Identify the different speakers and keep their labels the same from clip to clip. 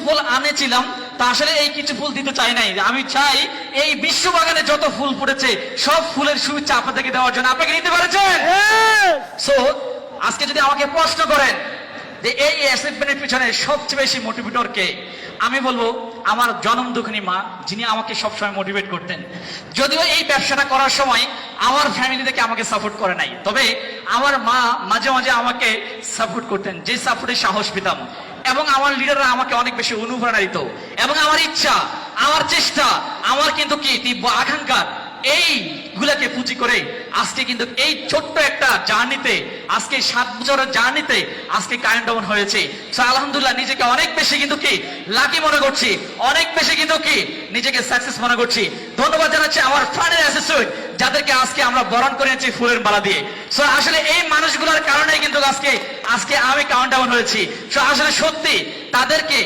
Speaker 1: ফুল আনেছিলাম, তা আসলে এই কিছু ফুল দিতে চাই নাই। আমি চাই এই বিশ্ববাগানে যত ফুল ফুটেছে সব ফুলের শুভেচ্ছা আপনাদেরকে দেওয়ার জন্য। আপনাকে নিতে পারছেন? সো আজকে যদি আমাকে প্রশ্ন করেন যে এই অ্যাচিভমেন্টের পিছনে সবচেয়ে বেশি মোটিভেটর কে, আমি বলবো আমার জনম দুঃখিনী মা, যিনি আমাকে সবসময় মোটিভেট করতেন। যদিও এই ব্যবসাটা করার সময় আমার ফ্যামিলি থেকে আমাকে সাপোর্ট করে নাই, তবে আমার মা মাঝে মাঝে আমাকে সাপোর্ট করতেন, যে সাপোর্টের সাহস পেতাম। এবং আমার লিডাররা আমাকে অনেক বেশি অনুপ্রেরণা দিত। এবং আমার ইচ্ছা, আমার চেষ্টা, আমার কিন্তু কি তীব্র আকাঙ্ক্ষা, এইগুলাকে পুঁজি করে আজকে কিন্তু এই ছোট্ট একটা জার্নিতে, আজকে 7 বছরের জার্নিতে আজকে কাউন্টডাউন হয়েছে। সো আলহামদুলিল্লাহ নিজেকে অনেক বেশি কিন্তু কি লাকি মনে করছি, অনেক বেশি কিন্তু কি নিজেকে সাকসেস মনে করছি। ধন্যবাদ জানাচ্ছি আমার ফ্রেন্ডের অ্যাসোসিয়েট, যাদেরকে আজকে আমরা বরণ করে নিয়েছি ফুলের মালা দিয়ে। সো আসলে এই মানুষগুলোর কারণে কিন্তু আজকে আমি কাউন্টডাউন হয়েছি। সো আসলে সত্যি তাদেরকে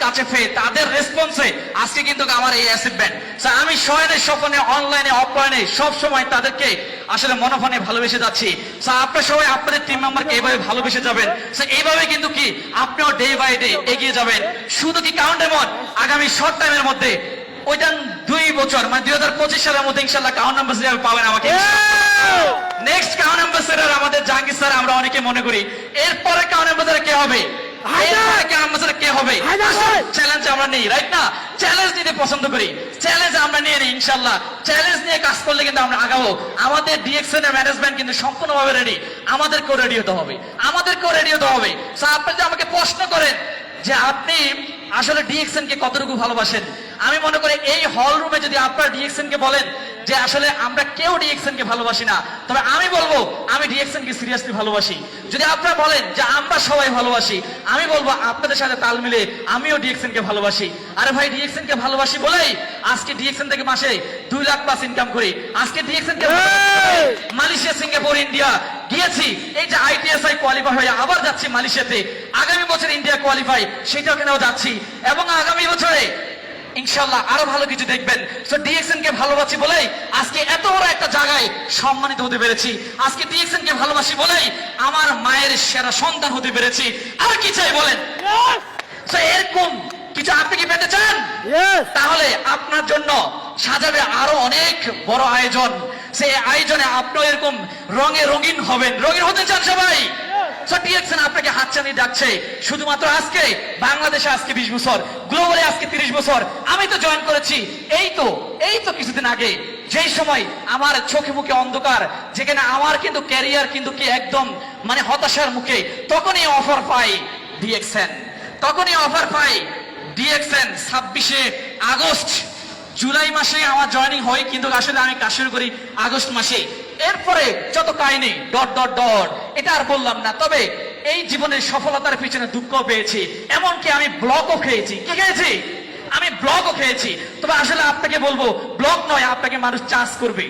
Speaker 1: কাছে পেয়ে, তাদের রেসপন্সে আজকে কিন্তু আমার এই অ্যাচিভমেন্ট। সো আমি শয়নে স্বপ্নে অনলাইনে অফলাইনে সব সময় তাদেরকে আসলে মনোফনে ভালোবেসে যাচ্ছি। সো আপনারা সবাই আপনাদের টিম মেম্বারকে এইভাবে ভালোবেসে যাবেন। সো এইভাবে কিন্তু কি আপনিও ডে বাই ডে এগিয়ে যাবেন। শুধু কি কাউন্টডাউন আগামী শর্ট টাইমের মধ্যে ওইটা 2 বছর মানে 2025 সালের মধ্যে ইনশাআল্লাহ কাউন্ট অ্যাম্বাসেডর পাবেন আমাকে। নেক্সট কাউন্ট অ্যাম্বাসেডর আমাদের জাহাঙ্গীর স্যার, আমরা অনেকে মনে করি। এরপরে কাউন্ট অ্যাম্বাসেডর কে হবে? চ্যালেঞ্জ আমরা নেই, রাইট না? চ্যালেঞ্জ নিতে পছন্দ করি, চ্যালেঞ্জ আমরা নিয়ে নিই ইনশাআল্লাহ। চ্যালেঞ্জ নিয়ে কাজ করলে কিন্তু আমরা আগাবো। আমাদের ডিএক্সএন এর ম্যানেজমেন্ট কিন্তু সম্পূর্ণভাবে রেডি। আমাদেরকেও রেডি হতে হবে। আপনি যে আমাকে প্রশ্ন করেন যে আপনি আসলে ডিএক্সএন কে কতটুকু ভালোবাসেন, আমি মনে করি এই হল রুমে যদি আপনারা ডিএক্সএন কে বলেন যে আসলে আমরা কেউ ডিএক্সএন কে ভালোবাসি না, তবে আমি বলবো আমি ডিএক্সএন কে সিরিয়াসলি ভালোবাসি। যদি আপনারা বলেন যে আমরা সবাই ভালোবাসি, আমি বলবো আপনাদের সাথে তাল মিলে আমিও ডিএক্সএন কে ভালোবাসি। আরে ভাই, ডিএক্সএন কে ভালোবাসি বলেই আজকে ডিএক্সএন থেকে মাসে 2 লাখ প্লাস ইনকাম করি। আজকে ডিএক্সএন কে মালয়েশিয়া, সিঙ্গাপুর, ইন্ডিয়া গিয়েছি। এই যে আইটিএসআই কোয়ালিফাই হয়ে আবার যাচ্ছি মালয়েশিয়াতে। আগামী বছর ইন্ডিয়া কোয়ালিফাই, সেটাও কেন যাচ্ছি। এবং আগামী বছরে ইনশাআল্লাহ আরো ভালো কিছু দেখবেন। সো ডিএক্সএন কে ভালোবাসি বলেই আজকে এত বড় একটা জায়গায় সম্মানিত হতে পেরেছি। আজকে ডিএক্সএন কে ভালোবাসি বলেই আমার মায়ের সেরা সন্তান হতে পেরেছি। আর কি চাই বলেন? সো এরকম কিছু আপনি কি পেতে চান? তাহলে আপনার জন্য সাজাবে আরো অনেক বড় আয়োজন। সেই আয়োজনে আপনিও এরকম রঙে রঙিন হবেন। রঙিন হতে চান সবাই? ডিএক্সএন আপনাকে হাতছানি ডাকছে। শুধুমাত্র আজকে বাংলাদেশে আজকে 20 বছর, গ্লোবালে আজকে 30 বছর। আমি তো জয়েন করেছি এই তো কিছুদিন আগে, যেই সময় আমার চোখে মুখে অন্ধকার, যেখানে আমার কিন্তু ক্যারিয়ার কিন্তু কি একদম মানে হতাশার মুখে, তখনই অফার পাই ডিএক্সএন। 26 আগস্ট, জুলাই মাসে আমার জয়েনিং হয়, কিন্তু আসলে আমি কাজ শুরু করি আগস্ট মাসে। এরপরে যত কাহিনী ডট ডট ডট, এটা আর বললাম না। তবে এই জীবনের সফলতার পিছনে দুঃখ পেয়েছি, এমনকি আমি ব্লকও খেয়েছি। কি খেয়েছি? আমি ব্লকও খেয়েছি। তবে আসলে আপনাকে বলবো, ব্লক নয়, আপনাকে মানুষ চার্জ করবে,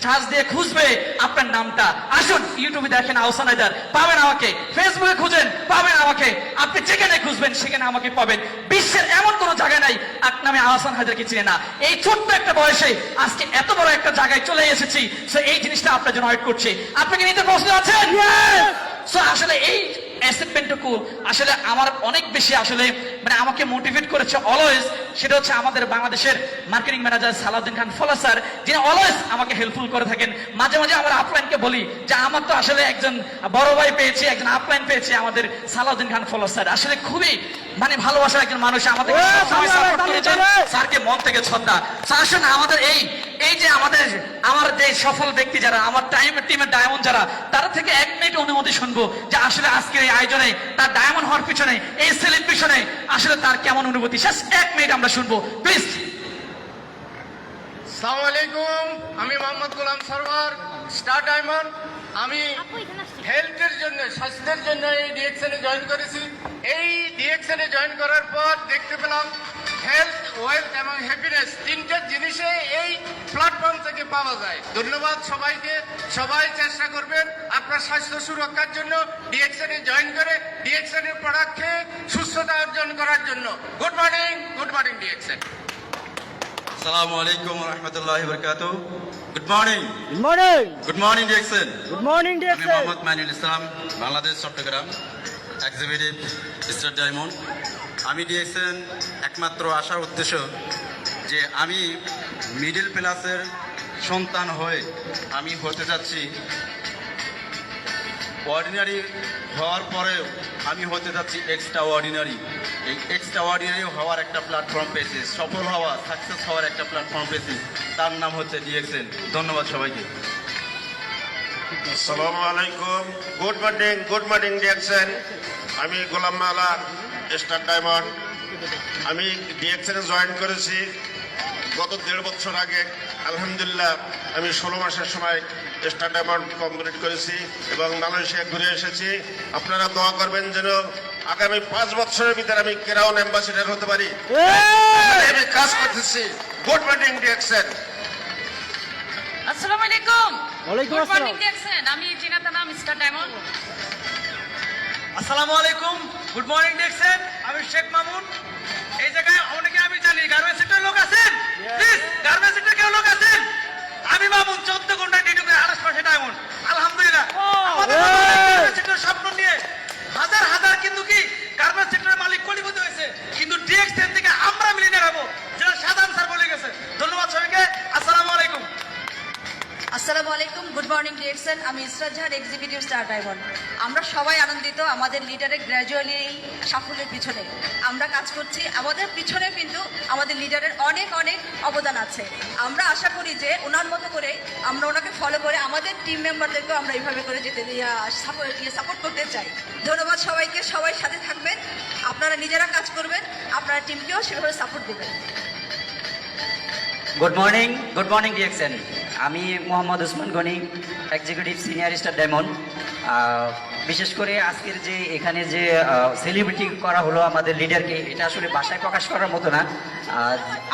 Speaker 1: চার্জ দিয়ে খুঁজবে আপনার নামটা। আসুন ইউটিউবে দেখেন আহসান হায়দার, পাবেন আমাকে। ফেসবুকে খুঁজেন, পাবেন আমাকে। আপনি যেখানে খুঁজবেন সেখানে আমাকে পাবেন। বিশ্বের এমন কোন জায়গায় নাই এক নামে আহসান হায়দারকে চিনে না। এই ছোট্ট একটা বয়সে আজকে এত বড় একটা জায়গায় চলে এসেছি। সো এই জিনিসটা আপনার জন্য ওয়েট করছে। আপনাকে নিতে প্রশ্ন আছেন? সো আসলে এই অ্যাচিভমেন্টটুকু আসলে আমার অনেক বেশি আসলে মানে আমাকে মোটিভেট করেছে অলওয়েজ। সেটা হচ্ছে আমাদের বাংলাদেশের মার্কেটিং ম্যানেজার সালাউদ্দিন খান ফলা স্যার, যিনি অলওয়েজ আমাকে হেল্পফুল করে থাকেন। মাঝে মাঝে আমার আপলাইনকে বলি যে আমার তো আসলে একজন বড় ভাই পেয়েছি, একজন আপলাইন পেয়েছি, আমাদের সালাউদ্দিন খান ফলা স্যার। আসলে খুবই মানে ভালোবাসার একজন মানুষ, আমাদের স্যারকে মন থেকে শ্রদ্ধা। আসুন আমাদের এই যে আমার যে সফল ব্যক্তি যারা, আমার টিমের ডায়মন্ড যারা, তারা থেকে 1 মিনিট অনুমতি শুনবো যে আসলে আজকের এই আয়োজনে তার ডায়মন্ড হওয়ার পিছনে, এই সেলিব্রেশনে আসলে তার কেমন অনুভূতি। শেষ 1 মিনিট আমরা শুনবো, প্লিজ।
Speaker 2: আসসালামু আলাইকুম, আমি মোহাম্মদ গোলাম সরওয়ার, স্টার ডায়মন্ড। আমি হেলথের জন্য, স্বাস্থ্যের জন্য এই ডিএক্সএনে জয়েন করেছি। এই ডিএক্সএনে জয়েন করার পর দেখতে পেলাম হেলথ, ওয়েলথ এবং হ্যাপিনেস 3টে জিনিসে এই প্ল্যাটফর্ম থেকে পাওয়া যায়। ধন্যবাদ সবাইকে। সবাই চেষ্টা করবেন আপনার স্বাস্থ্য সুরক্ষার জন্য, ডিএক্সএনে জয়েন করে ডিএক্সএনের প্রোডাক্ট খেয়ে সুস্থতা অর্জন করার জন্য। Good morning DXN.
Speaker 3: আসসালামু আলাইকুম ওয়া রাহমাতুল্লাহি ওয়া বারাকাতুহু। Good morning DXN.
Speaker 4: Good morning
Speaker 3: আমি Mohammad Mainul Islam, Bangladesh, Chittagong. Executive star diamond. আমি ডিএক্সএন একমাত্র আসার উদ্দেশ্য যে আমি মিডল ক্লাসের সন্তান হয়ে আমি হতে যাচ্ছি অর্ডিনারি হওয়ার পরেও আমি হতে যাচ্ছি এক্সট্রা অর্ডিনারি। এই এক্সট্রা অর্ডিনারি হওয়ার একটা প্ল্যাটফর্ম পেয়েছি, সফল হওয়া সাকসেস হওয়ার একটা প্ল্যাটফর্ম পেয়েছি, তার নাম হচ্ছে ডিএক্সএন। ধন্যবাদ সবাইকে।
Speaker 4: আসসালামু আলাইকুম, গুড মর্নিং ডিএক্সএন। আমি গোলাম মাওলা, স্টার ডায়মন্ড। আমি ডিএক্সএনে জয়েন করেছি গত 1.5 বছর আগে। আলহামদুলিল্লাহ আমি 16 মাসের সময় স্টার ডায়মন্ড কমপ্লিট করেছি এবং মালয়েশিয়া ঘুরে এসেছি। আপনারা দোয়া করবেন যেন আগামী 5 বছরের ভিতরে আমি ক্রাউন অ্যাম্বাসিডার হতে পারি। আমি কাজ করতেছি। Good morning DXN.
Speaker 5: আসসালামু আলাইকুম।
Speaker 6: ওয়ালাইকুম
Speaker 5: গুড
Speaker 6: আসসালাম।
Speaker 5: Morning DXN. আমি জিনাত নাম মিস্টার ডায়মন্ড।
Speaker 1: আসসালামু আলাইকুম, গুড মর্নিং ডিএক্সএন। আমি শেখ মামুন। এই জায়গায় অনেকে আমি জানি গার্মেন্টস সেক্টরের লোক আছেন, প্লিজ গার্মেন্টস সেক্টরে কেউ লোক আছেন? আমি মামুন 14 ঘন্টা ডিউটি করে 28 মাসে ডায়মন্ড। আলহামদুলিল্লাহ আমাদের গার্মেন্টস সেক্টরের স্বপ্ন নিয়ে হাজার হাজার কিন্তু কি গার্মেন্টস সেক্টরের মালিক কোটিপতি হয়েছে, কিন্তু ডিএক্সএন থেকে আমরা মিলিয়নিয়ার হবো, যেটা সাধারণ স্যার বলে গেছে। ধন্যবাদ সবাইকে। আসসালামু আলাইকুম।
Speaker 7: আসসালামু আলাইকুম, গুড মর্নিং ডিএক্সএন। আমি ইসরাত জাহান, এক্সিকিউটিভ স্টার ডায়মন্ড। আমরা সবাই আনন্দিত আমাদের লিডারের গ্র্যাজুয়ালি এই সাফল্যের পিছনে আমরা কাজ করছি। আমাদের পিছনে কিন্তু আমাদের লিডারের অনেক অনেক অবদান আছে। আমরা আশা করি যে ওনার মতো করে আমরা ওনাকে ফলো করে আমাদের টিম মেম্বারদেরকেও আমরা এইভাবে করে যেতে সাপোর্ট করতে চাই। ধন্যবাদ সবাইকে, সবাই সাথে থাকবেন, আপনারা নিজেরা কাজ করবেন, আপনারা টিমকেও সেভাবে সাপোর্ট দেবেন।
Speaker 8: Good morning DXN. আমি Mohammad Osman Gani, executive senior star diamond. বিশেষ করে আজকের যে এখানে যে সেলিব্রিটি করা হলো আমাদের লিডারকে, এটা আসলে ভাষায় প্রকাশ করার মতো না।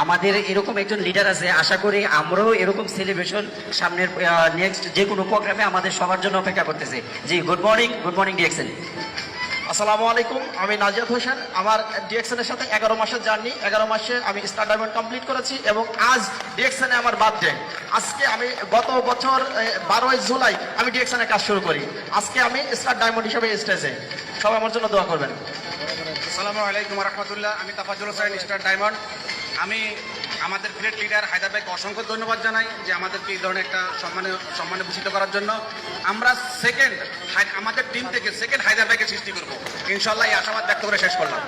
Speaker 8: আমাদের এরকম একজন লিডার আছে, আশা করি আমরাও এরকম সেলিব্রেশন সামনের নেক্সট যে কোনো প্রোগ্রামে আমাদের সবার জন্য অপেক্ষা করতেছে। জি গুড মর্নিং ডিএক্সএন।
Speaker 6: আসসালামু আলাইকুম, আমি নাজিয়াত হোসেন। আমার ডিএক্সএনের সাথে 11 মাসের জার্নি। 11 মাসে আমি স্টার ডায়মন্ড কমপ্লিট করেছি এবং আজ ডিএক্সএনে আমার বার্থডে। আজকে আমি গত বছর 12ই জুলাই আমি ডিএক্সএনে কাজ শুরু করি। আজকে আমি স্টার ডায়মন্ড হিসেবে স্টেজে। সবাই আমার জন্য দোয়া করবেন।
Speaker 9: আসসালামু আলাইকুম রহমতুল্লাহ। আমি তাফাজ্জুল হোসেন, স্টার ডায়মন্ড। আমি আমাদের গ্রেট লিডার হায়দার ভাইকে অসংখ্য ধন্যবাদ জানাই যে আমাদেরকে এই ধরনের একটা সম্মানে ভূষিত করার জন্য। আমরা আমাদের টিম থেকে সেকেন্ড হায়দার ভাইকে সৃষ্টি করবো ইনশাল্লাহ। এই আশাবাদ ব্যক্ত করে শেষ করলাম।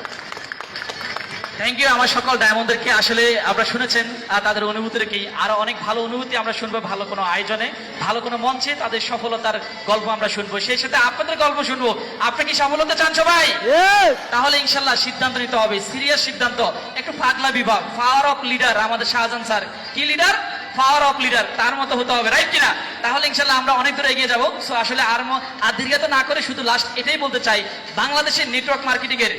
Speaker 1: থ্যাংক ইউ আমার সকল ডায়মন্ডদেরকে। আসলে আপনারা শুনেছেন তাদের অনুভূতির কি, আরো অনেক ভালো অনুভূতি আমরা শুনবো ভালো কোনো আয়োজনে, ভালো কোনো মঞ্চে তাদের সফলতার গল্প আমরা শুনবো, সেই সাথে আপনাদের গল্প শুনবো। আপনি কি সফলতা চান সবাই? তাহলে ইনশাল্লাহ সিদ্ধান্ত নিতে হবে, সিরিয়াস সিদ্ধান্ত। একটু পাগলা বিভাগ, পাওয়ার অফ লিডার, আমাদের শাহজাহান স্যার কি লিডার, পাওয়ার অফ লিডার, তার মতো হতে হবে, রাইট কিনা? তাহলে ইনশাল্লাহ আমরা অনেক দূরে এগিয়ে যাবো। সো আসলে আর দীর্ঘায়িত না করে শুধু লাস্ট এটাই বলতে চাই, বাংলাদেশের নেটওয়ার্ক মার্কেটিং এর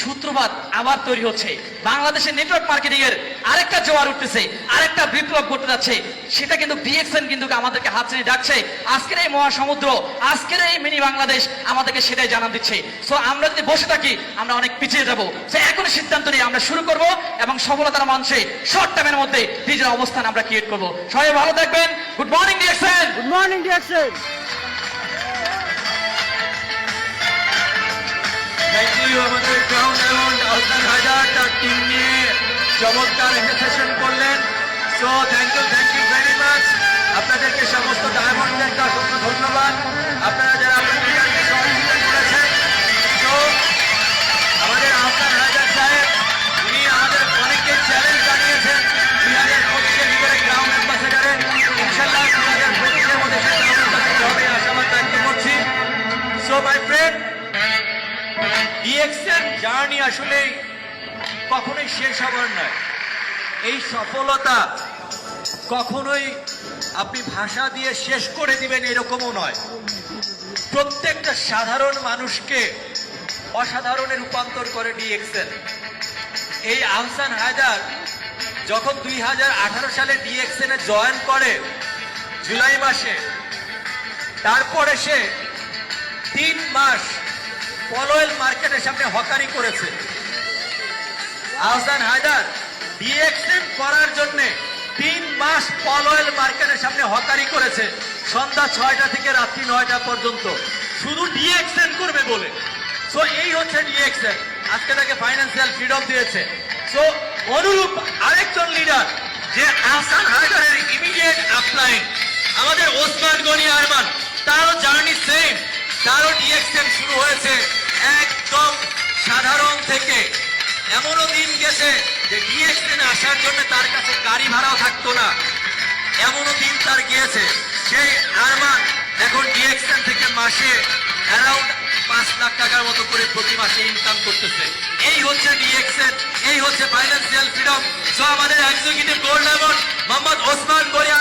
Speaker 1: সূত্রপাত আবার তৈরি হচ্ছে। বাংলাদেশের নেটওয়ার্ক মার্কেটিং এর আরেকটা জোয়ার উঠতেছে, আরেকটা বিপ্লব ঘটতে যাচ্ছে। সেটা কিন্তু ডিএক্সএন কিন্তু আমাদেরকে হাত ছেড়ে ডাকছে। আজকের এই মহাসমুদ্র, আজকের এই মিনি বাংলাদেশ আমাদেরকে সেটাই জানান দিচ্ছে। সো আমরা যদি বসে থাকি আমরা অনেক পিছিয়ে যাবো। সো এখনই সিদ্ধান্ত নিয়ে আমরা শুরু করব এবং সফলতার মঞ্চে শর্ট টাইমের মধ্যে নিজের অবস্থান আমরা ক্রিয়েট করব। সবাই ভালো থাকবেন। Good morning DXN.
Speaker 6: Good morning DXN.
Speaker 3: Thank you আমাদের ক্রাউন ডায়মন্ড আহসান হায়দার তার টিম নিয়ে চমৎকার সেশন করলেন। So thank you very much. আপনাদেরকে সমস্ত ডায়মন্ডদেরকে অসংখ্য ধন্যবাদ, আপনারা যারা আপনাদের লিডারকে সহযোগিতা করেছেন। তো আমাদের আহসান হায়দার সাহেব, উনি আমাদের অনেককে চ্যালেঞ্জ জানিয়েছেন 2025-এর ভিতরে ক্রাউন অ্যাম্বাসেডারে। ইনশাল্লাহ 2025-এর মধ্যে সে ক্রাউন অ্যাম্বাসেডার হবে আশাবাদ ব্যক্ত করছি। So my friend, DXN journey আসলে কখনোই শেষ হবার নয়। এই সফলতা কখনোই আপনি ভাষা দিয়ে শেষ করে দিবেন এরকমও নয়। প্রত্যেকটা সাধারণ মানুষকে অসাধারণে রূপান্তর করে ডিএক্সএন। এই আহসান হায়দার যখন 2018 সালে ডিএক্সএন এ জয়েন করে জুলাই মাসে, তারপরে সে 3 মাস পলয়েল মার্কেটের সামনে হকারি করেছে। আহসান হায়দার ডিএক্সএন করার জন্য 3 মাস পলয়েল মার্কেটের সামনে হকারি করেছে, সন্ধ্যা 6টা থেকে রাত্রি 9টা পর্যন্ত, শুধু ডিএক্সএন করবে বলে। সো এই হচ্ছে ডিএক্সএন, আজকে তাকে ফাইন্যান্সিয়াল ফ্রিডম দিয়েছে। সো অনুরূপ আরেকজন লিডার যে আহসান হায়দারের ইমিডিয়েট আপলাইন, আমাদের ওসমান গনি আরমান, তারও জার্নি সেম, তারও ডিএক্সএন শুরু হয়েছে একদম সাধারণ থেকে। এমনও দিন গেছে যে ডিএক্সএন আসার জন্য তার কাছে গাড়ি ভাড়াও থাকতো না, এমনও দিন তার গিয়েছে। সেই আরমান এখন ডিএক্সএন থেকে মাসে অ্যারাউন্ড 5 লাখ টাকার মতো করে প্রতি মাসে ইনকাম করতেছে। এই হচ্ছে ডিএক্সএন, এই হচ্ছে ফাইন্যান্সিয়াল ফ্রিডম। সো আমাদের executive gold diamond Mohammad Osman Gani